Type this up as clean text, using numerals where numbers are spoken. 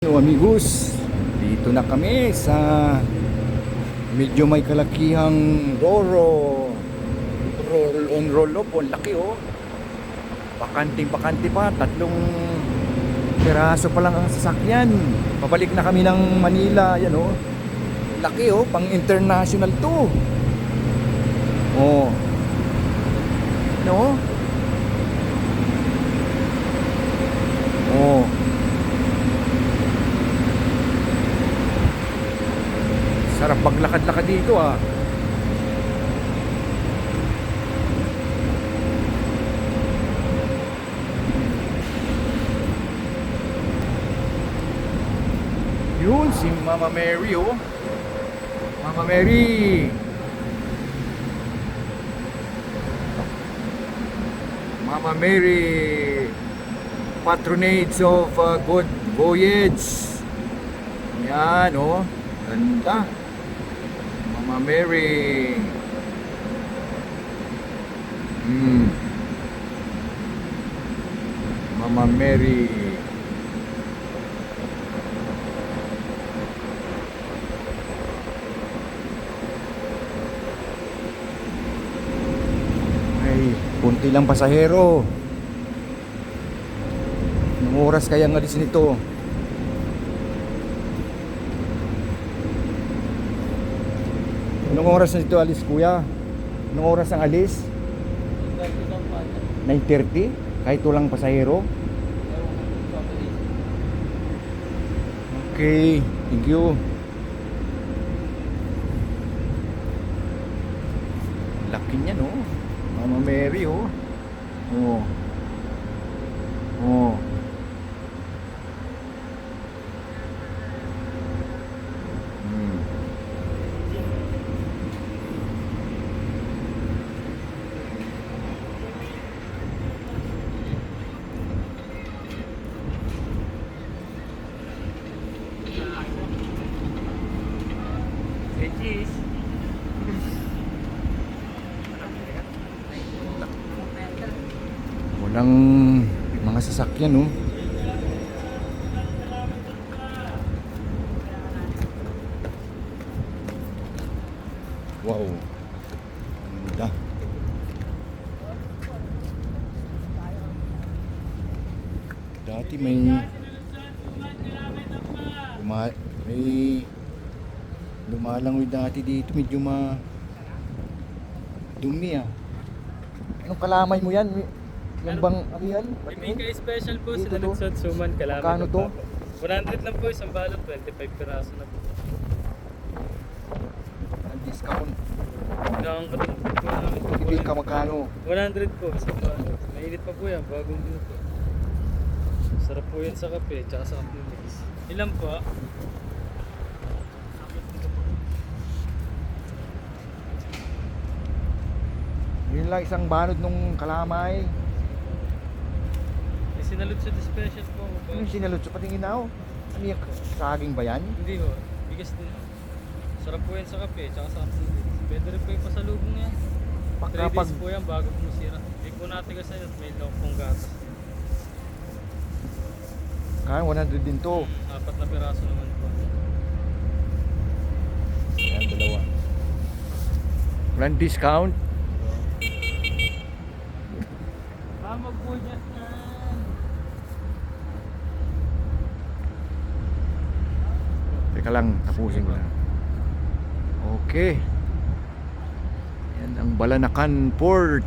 Hello amigos, dito na kami sa medyo may kalakihang roll on roll off. Ang laki oh. Bakante pa, tatlong piraso pa lang ang sasakyan. Pabalik na kami ng Manila, yan oh. Laki oh, pang international to. Oh. No? Oh. Sarap maglakad-lakad dito ah. Yun si Mama Mary oh. Mama Mary. Mama Mary, patronage of good voyage. Yan oh. Ganda. Mama Mary. Mama Mary. Ay, kunti lang pasahero. Anong oras kaya ang alis nito? Anong oras na ito alis kuya? Anong oras ang alis? 9:30? Kahit walang pasahero? Okay, thank you. Laki niya no? Mama Mary oh. Oh. Oh. Cheese. Walang mga sasakyan no? Wow. Ganda. Dati may lumalangoy dati dito, medyo dumi ah. Anong kalamay mo yan? Yung bang ano yan? Bibigay special po Dito sila to? nagsusuman kalaman. Magkano to? 100 lang po isang balot, 25 piraso na po. Ang discount. Ang katulad po namin po. Hindi ka magkano? 100 po isang balot. Mainit pa po yan, bagong luto. Sarap po yan sa kape, tsaka sa kape mix. Ilan po? Yun lang isang balot nung kalamay. May sinalot sa special po. Ano yung sinalot? So patingin na oh. Ano yung saging ba yan? Hindi ho, bigas din. Sarap po yan sa kape, tsaka sa kape mix. Pwede rin po yung pasalubong yan. 3 Kapag days po yan bago po masira. Hindi po natigasan at may lock pong gatas. kaya 100 din to. 4 na piraso naman po. Yan, dalawa. Walang discount. Mag-budget na. Teka lang, tapusin ko na. Okay. Yan ang Balanacan Port.